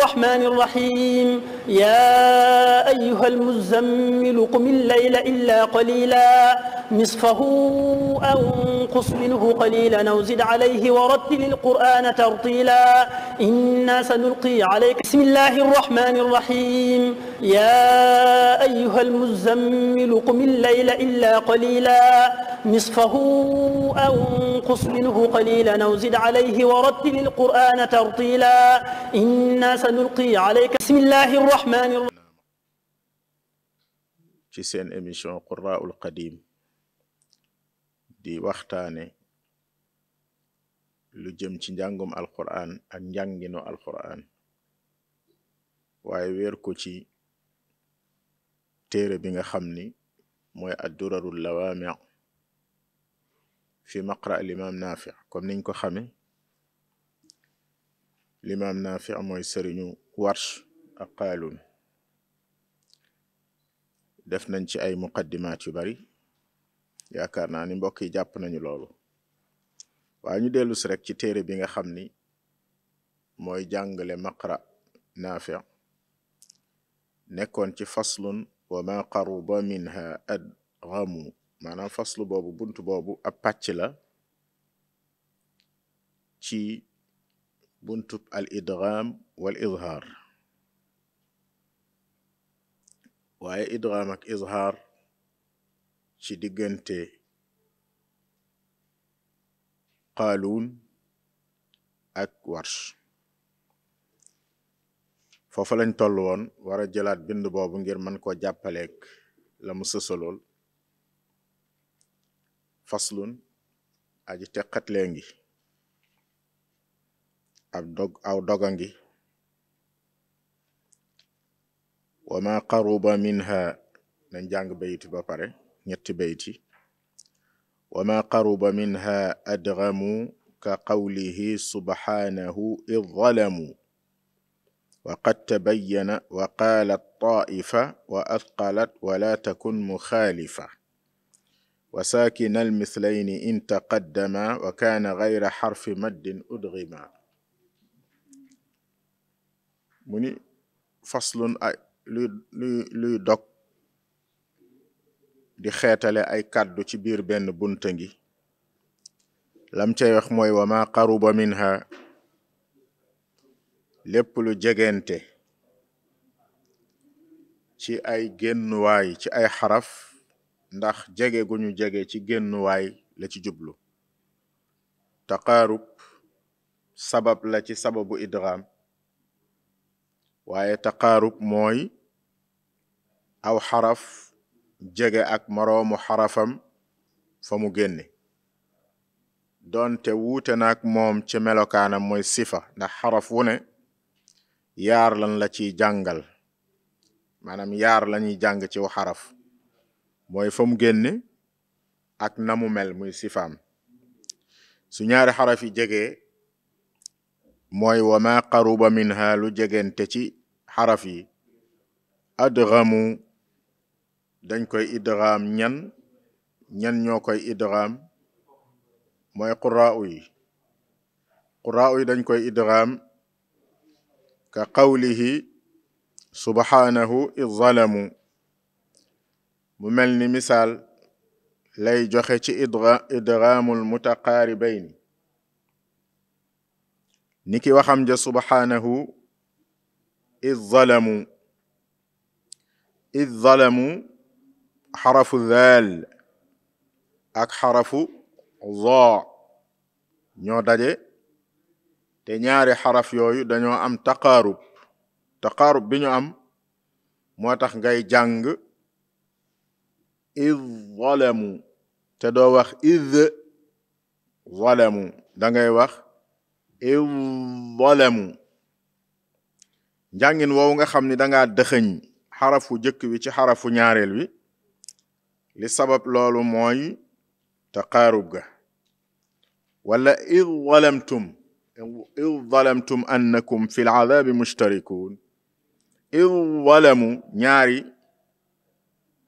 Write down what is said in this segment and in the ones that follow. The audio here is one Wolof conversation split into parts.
الرحمن الرحيم يا أيها المزمل قم الليل إلا قليلا نصفه أو انقص منه قليلا أو زد عليه ورتل القرآن ترتيلا إنا سنلقي عليك بسم الله الرحمن الرحيم يا أيها المزمل قم الليل إلا قليلا نصفه أو انقص منه قليلا أو زد عليه ورتل القرآن ترتيلا إنا سنلقي عليك بسم الله الرحمن الرحيم. ci seen émission Qurraa'ul Qadiim di waxtaane lu jëm ci njàngum alquran ak njànginu alquran waaye wéer ko ci téere bi nga xam ni mooy ad-durarul lawaami' fi maqra al-imaam Naafi' comme niñ ko xame limaam Naafi' mooy sëriñu Warsh ak Qaaluun def nañ ci ay muqaddimaat yu bari yaakaar naa ni mbokk yi jàpp nañu loolu waaye ñu dellu si rek ci téere bi nga xam ni mooy jàngale maqra Naafi' nekkoon ci faslun wa ma qaruba minha adghamu maanaam faslu boobu buntu boobu ab pàcc la ci buntub al idgham wal izhar waaye idgham ak izhar ci diggante Qaaluun ak Warsh foofa lañ toll woon war a jëlaat bind boobu ngir mën koo jàppaleek la mu sësalool faslun aji teqatlee ngi aw doga ngi wa ma qaruba minha nañ jàng bayti ba pare ñetti bayti wa ma qaruba minha adghamu ka qawlihi subhanahu idh zalamu wa qad tabayyana wa qalat ta'ifa wa athqalat wa la takun mukhalifa wa sakina almithlaini in taqaddama wa kana ghayra harfi maddin udghima mu ni faslun ay luy dog di xeetale ay kàddu ci biir benn bunta ngi lam cay wax mooy wa ma qaruba minha lépp lu jegente ci ay génnuwaay ci ay xaraf ndax jege gu ñu jege ci génnuwaay la ci jublu taqaarub sabab la ci sababu idgham waaye taqaarub mooy aw xaraf jege ak moroomu xarafam fa mu génne doonte wuute naak moom ci melokaanam mooy sifa ndax xaraf wu ne yaar lan la ciy jàngal maanaam yaar lañuy jàng ci wu xaraf mooy fa mu génne ak na mu mel muy sifaam su ñaari xaraf yi jegee mooy wa ma qaruba minha lu jegente ci xaraf yi adghamu dañ koy idgham ñan ñoo koy idgham mooy quraa'u yi dañ koy idgham ka qawlihi subhanahu idh zalamu mu mel ni misaal lay joxe ci idghamul mutaqaaribayni niki waxam ja subhanahu idh zalamu xarafu dhaal ak xarafu dhaa ñoo daje te ñaari xaraf yooyu dañoo am taqaarub bi ñu am moo tax ngay jàng idh zalamu te doo wax idh zalamu dangay wax idh zalamu njàngin woowu nga xam ni danga dëxëñ xarafu jëkk wi ci xarafu ñaareel wi li sabab loolu mooy taqaarub ga wala idh zalamtum annakum fil adhabi mushtarikun idh zalamu ñaari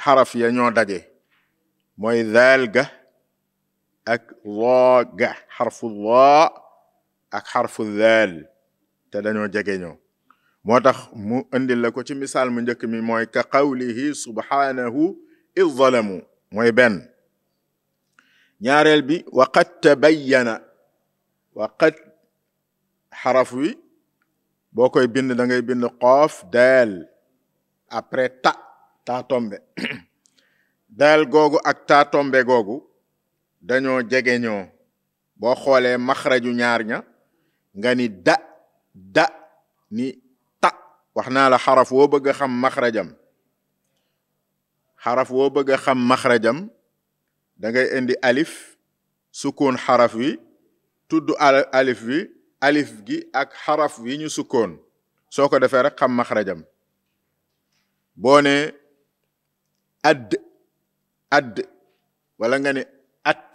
xaraf ya ñoo daje mooy daal ga ak dhaa ga xarfu dhaa ak xarfu daal te dañoo jege ñoo moo tax mu indil la ko ci misaal mu njëkk mi mooy ka qawlihi subhanahu id zalamu mooy benn. ñaareel bi wa qad tabayyana wa qad xaraf wi boo koy bind da ngay bind qoof daal après ta tombe daal googu ak ta tombe googu dañoo jege ñoo boo xoolee maxraju ñaar ña nga ni da ni ta. wax naa la xaraf woo bëgg a xam maxrajam da ngay indi alif sukkoon xaraf wi tudd alif wi alif gi ak xaraf wi ñu sukkoon soo ko defee rek xam maxrajam. boo ne add wala nga ne at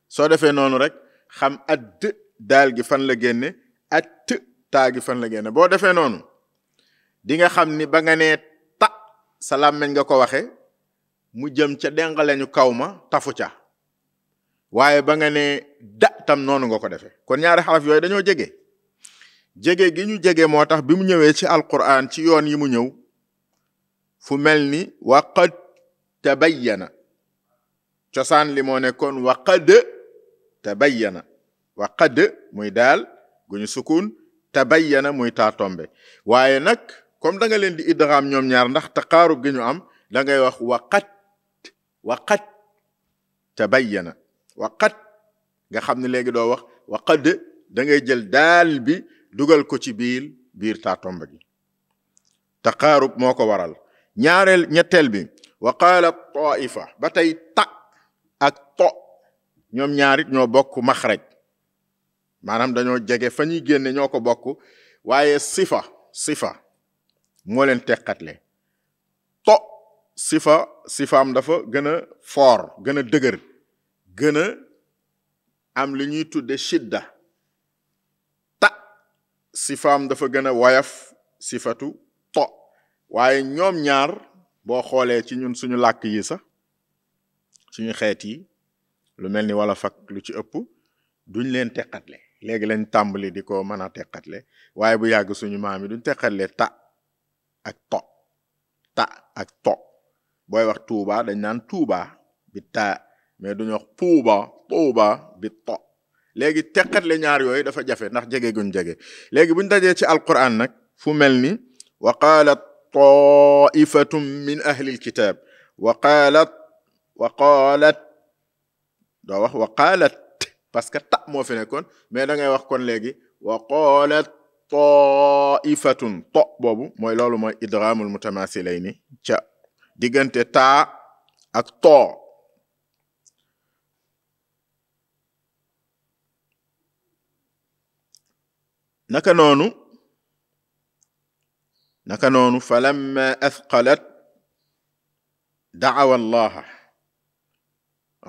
soo defee noonu rek xam add daal gi fan la génne at taa gi fan la génne. boo defee noonu di nga xam ni ba nga nee ta sa làmmeñ nga ko waxe mu jëm ca dengaleñu kaw ma tafu ca, waaye ba nga nee da tam noonu nga ko defee. kon ñaari xaraf yooyu dañoo jege gi ñu jege moo tax bi mu ñëwee ci alquran ci yoon yi mu ñëw fu mel ni wa qad tabayyana cosaan li moo nekkoon wa qad tabayyana. wa qad muy daal gu ñu sukun tabayyana muy taa tombe. waaye nag comme da nga leen di idgham ñoom ñaar ndax taqaarub gi ñu am da ngay wax wa qad tabayyana wa qad nga xam ne léegi doo wax wa qad da ngay jël daal bi dugal ko ci biir taa tombe gi. taqaarub moo ko waral. ñetteel bi wa qaala taifa ba tey ta ak to ñoom ñaarit ñoo bokk maxraj maanaam dañoo jege fa ñuy génne ñoo ko bokk, waaye sifa moo leen teqatle. to sifaam dafa gën a fort gën a dëgër gën a am li ñuy tudde shidda. ta sifaam dafa gën a woyof sifatu to. waaye ñoom ñaar boo xoolee ci ñun suñu làkk yi sax suñu xeet yi lu mel ni wala fak lu ci ëpp duñ leen teqatle. léegi lañ tàmbali di ko mën a teqatle, waaye bu yàgg suñu maam yi duñ teqatle ta ak to. booy wax tuuba dañ naan tuuba bi ta mais duñu wax tuuba bi to. léegi teqatle ñaar yooyu dafa jafe ndax jege guñ jege. léegi buñ dajee ci alquran nag fu mel ni wa qaalat taifatun min ahli alkitab wa qaalat doo wax wa qaalat parce que ta moo fi nekkoon, mais da ngay wax kon léegi wa qaalat taifatun to boobu mooy loolu mooy idghamul mutamaasilayni ca diggante taa ak to. naka noonu falamma athqalat da'awa allaha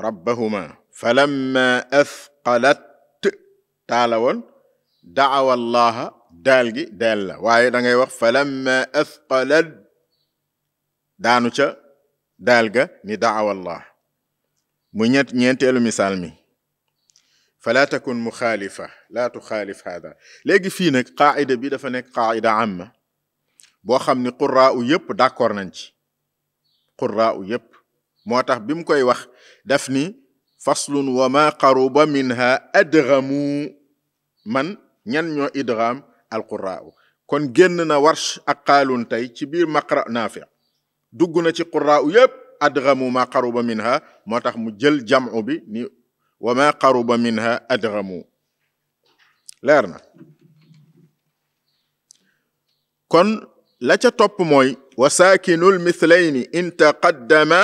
rabbahuma falamma athqalat taalawoon da'awa allaha daal gi daal la, waaye da ngay wax falamma athqalat daanu ca daal ga ni da'awa allah. mu ñeenteelu misaal mi fala takun muxaalifa la tuxaalif hada. léegi fii nag qaida bi dafa nekk qaida amma boo xam ni qurraa u yëpp d'accord nañ ci. qurraa u yëpp moo tax bi mu koy wax daf ni faslun wa ma qaruba minha adghamu man ñan ñoo idgham alqurraa u. kon génn na warsh ak qaalun tey ci biir maqra naafi dugg na ci qurraa u yëpp adghamu ma qaruba minha moo tax mu jël jam'u bi ni wa ma qaruba minha adghamu. leer na. kon la ca topp mooy wa saakinul mithlayni in taqaddama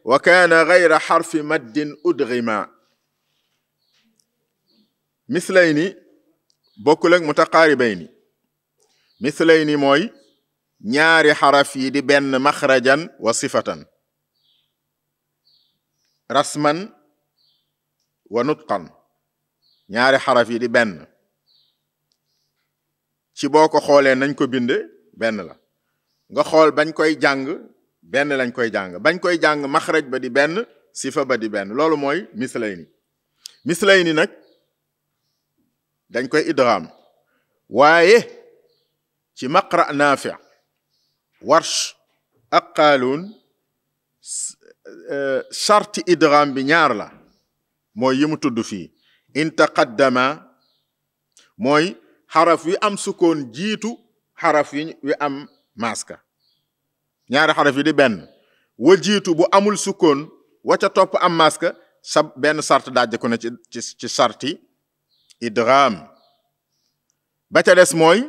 wa kaana ghayra xarfi maddin udghima. mithlayni bokkul ak mutaqaaribayni. mithlayni mooy ñaari xaraf yi di benn maxrajan wa sifatan rasman wa nutqan. ñaari xaraf yi di benn ci boo ko xoolee nañ ko binde benn la, nga xool bañ koy jàng benn lañ koy jàng. bañ koy jàng maxraj ba di benn sifa ba di benn. loolu mooy mislayni. mislayni nag dañ koy idgham waaye ci maqra Naafi' Warsh ak Qaaluun sharti idgham bi ñaar la mooy yi mu tudd fii in taqaddama mooy xaraf wi am sukkoon jiitu xaraf wi am maska ñaari xaraf yi di benn wa jiitu bu amul sukkoon wa ca topp am maska sa benn sart dajje ko na ci sarti idgham ba ca des mooy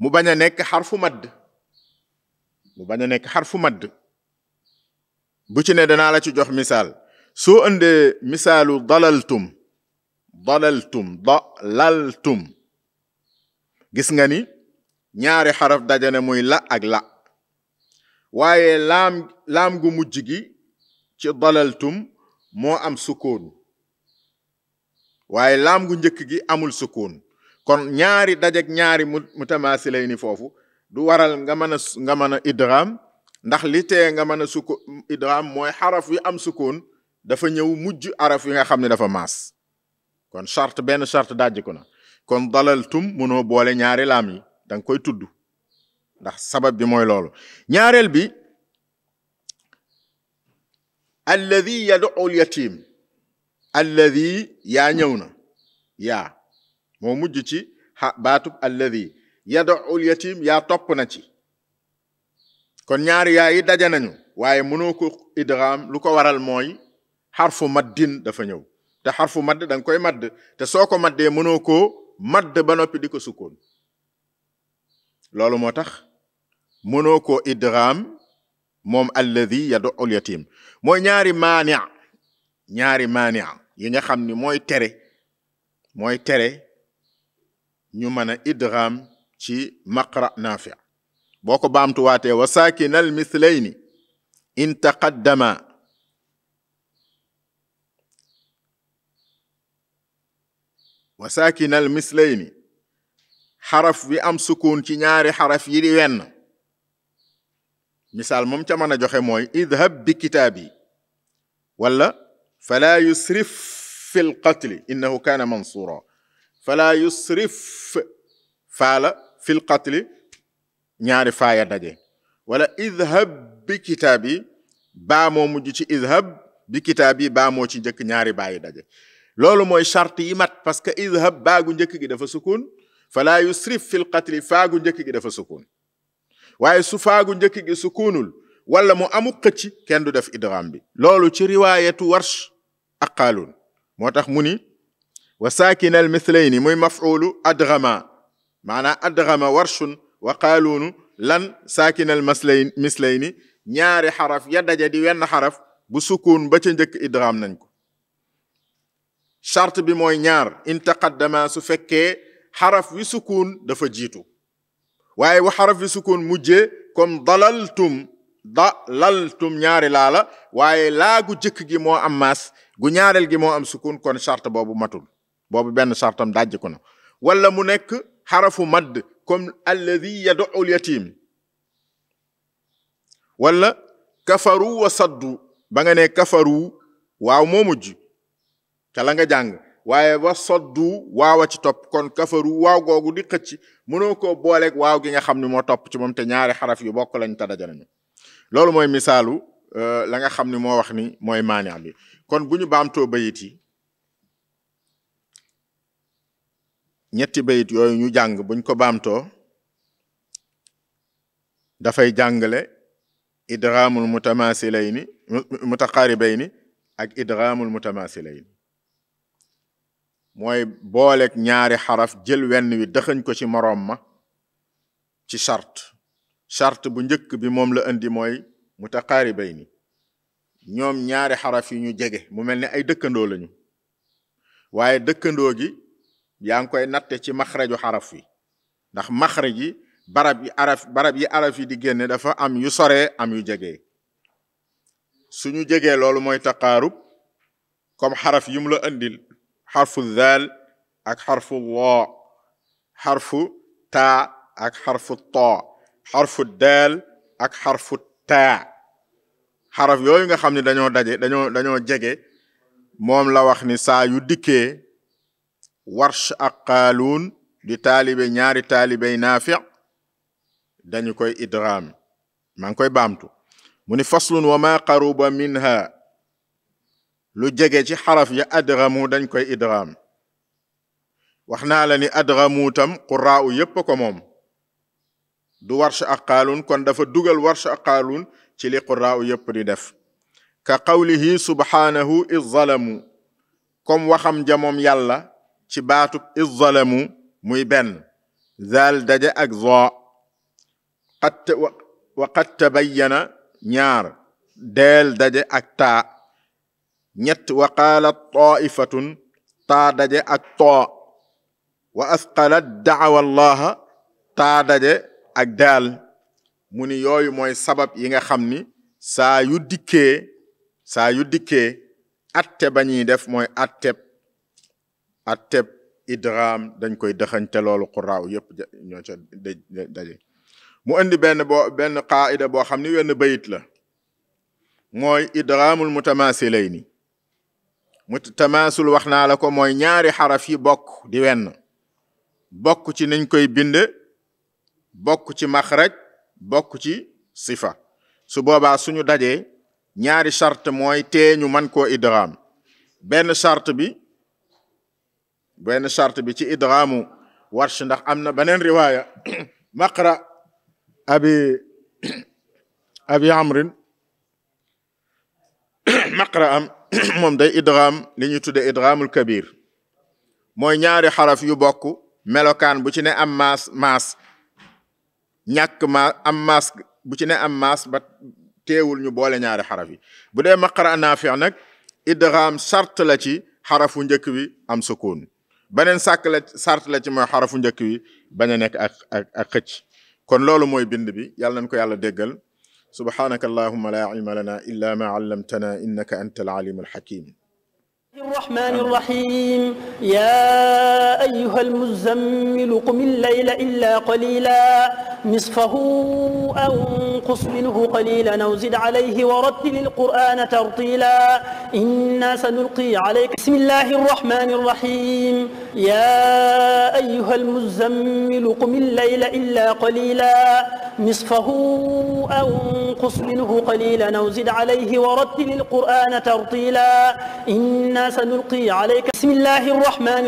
mu bañ a nekk xarfu madd mu bañ a nekk xarfu madd bu ci ne danaa la ci jox misaal soo indee misaalu dalaltum gis nga ni ñaari xaraf dajane muy la ak la waaye laam gu mujj gi ci dalaltum moo am sukkoon waaye laam gu njëkk gi amul sukkoon kon ñaari dajek ñaari mutamaasilayni foofu du waral nga mën a idgham ndax li tee nga mën a idgham mooy xaraf wi am sukkoon dafa ñëw mujj araf yi nga xam ne dafa maas kon benn charte dajj ko na kon dalaltum mënoo boole ñaari laam yi danga koy tudd ndax sabab bi mooy loolu ñaareel bi alladi yad'u al-yatim alladi yaa ñëw na yaa moo mujj ci baatub alladi yad'u al-yatim yaa topp na ci kon ñaari yaa yi daje nañu waaye mënoo ko idgham lu ko waral mooy xarfu maddin dafa ñëw te xarfu madd danga koy madd te soo ko maddee mënoo koo madd ba noppi di ko sukkoon loolu moo tax mënoo koo idgham moom alladi yad'u al-yatim mooy ñaari maani' yi nga xam ni mooy tere ñu mën a idgham ci maqra Naafi' boo ko baamtuwaatee wa saakinal mislayni in taqaddama wa saakinal mislayni xaraf wi am sukun ci ñaari xaraf yi di wenn misaal moom ca mën a joxe mooy idhab bi kitaabi wala fala yusrif fi lqatli innahu kaana mansura fala yusrif faala fi lqatli ñaari faaya daje wala idhab bi kitaabi baa moo mujj ci idhab bi kitaabi baa moo ci njëkk ñaari baayi daje loolu mooy charte yi mat parce que idhab baagu njëkk gi dafa sukun fala yusrif fi lqatli faagu njëkk gi dafa sukun waaye su faagu njëkk gi sukunul wala mu amu xëcc kenn du def idgham bi loolu ci riwaayatu Warsh ak Qaaluun moo tax mu ni wa saakinal mithlayni muy maf'ulu adghama maanaam adghama Warshun wa Qaaluunu lan saakinal mislayni ñaari xaraf ya daje di wenn xaraf bu sukun ba ca njëkk idgham nañ ko charte bi mooy ñaar in taqaddama su fekkee xaraf wi sukun dafa jiitu waaye wa xaraf wi sukun mujjee comme dalaltum ñaari laala waaye laagu jëkk gi moo am maas gu ñaareel gi moo am sukun kon charte boobu matul boobu benn chartam dajj ko na wala mu nekk xarafu madd comme alladi yad'u al-yatim wala kafaru wa saddu ba nga ne kafaru waaw moo mujj ca la nga jàng waaye wa saddu waaw a ci topp kon kafaru waaw googu di xëcc mënoo koo booleeg waaw gi nga xam ne moo topp ci moom te ñaari xaraf yu bokk lañ tadaja nañu loolu mooy misaalu la nga xam ne moo wax ni mooy maani bi kon bu ñu baamtoo bayit yi ñetti bayit yooyu ñu jàng buñ ko baamtoo dafay jàngale idghamul mutaqaribayni ak idghamul mutamasilayni mooy booleeg ñaari xaraf jël wenn wi dëxëñ ko ci moroom ma ci charte bu njëkk bi moom la indi mooy mutaqaribayni ñoom ñaari xaraf yi ñu jege mu mel ni ay dëkkandoo lañu waaye dëkkandoo gi yaa ngi koy natte ci maxraju xaraf wi ndax maxraj yi barab yi araf yi di génne dafa am yu soree am yu jege suñu jegee loolu mooy taqaarub comme xaraf yi mu la indil xarfu zaal ak xarfu waa xarfu taa ak xarfu taa xarfu daal ak xarfu taa xaraf yooyu nga xam ne dañoo jege moom la wax ni saa yu dikkee warsh ak qaaluun di taalibe ñaari taalibey naafi dañu koy idgham maa ngi koy baamtu mu ni faslun wa ma qaruba minha lu jege ci xaraf ya adghamu dañ koy idgham wax naa la ni adghamu tam qura'u yépp ko moom du warsh ak qaaluun kon dafa dugal warsh ak qaaluun ci li qura'u yépp di def ka qawlihi subhanahu iz zalamu comme waxam ja moom yàlla ci baatub iz zalamu muy benn zaal daje ak zo wa qad tabayyana ñaar deel daje ak taa ñett wa qaalat taifatun taa daje ak too wa asqalat da'wa allaha taa daje ak daal mu ni yooyu mooy sabab yi nga xam ni saa yu dikkee atte ba ñuy def mooy atteb idgham dañ koy dëxañte loolu quraaw yépp ñoo ca daje mu indi benn qaida boo xam ni wenn bayit la mooy idghamul mutamaasilayni mutamaasul wax naa la ko mooy ñaari xaraf yi bokk di wenn bokk ci niñ koy binde bokk ci maxraj bokk ci sifa su boobaa suñu dajee ñaari charte mooy tee ñu man koo idgham benn charte bi ci idghamu warsh ndax am na beneen riwaaya maqra abi amrin maqra am moom day idgham li ñu tudde idghamul kabir mooy ñaari xaraf yu bokk melokaan bu ci ne am maas ñàkk am maas bu ci ne am maas ba teewul ñu boole ñaari xaraf yi bu dee maqra Naafi' nag idgham sart la ci xarafu njëkk bi am sukun beneen sart la ci mooy xarafu njëkk bi bañ a nekk ak xëcc kon loolu mooy bind bi yàlla nañ ko yàlla déggal subhanaka allahumma la ilma lana illa ma allamtana innaka antal alimul hakim الرحمن الرحيم يا أيها المزمل قم الليل إلا قليلا نصفه أو انقص منه قليلا أو زد عليه ورتل القرآن ترتيلا إنا سنلقي عليك بسم الله الرحمن الرحيم يا أيها المزمل قم الليل إلا قليلا نصفه أو انقص منه قليلا أو زد عليه ورتل القرآن ترتيلا إنا سنلقي عليك بسم الله الرحمن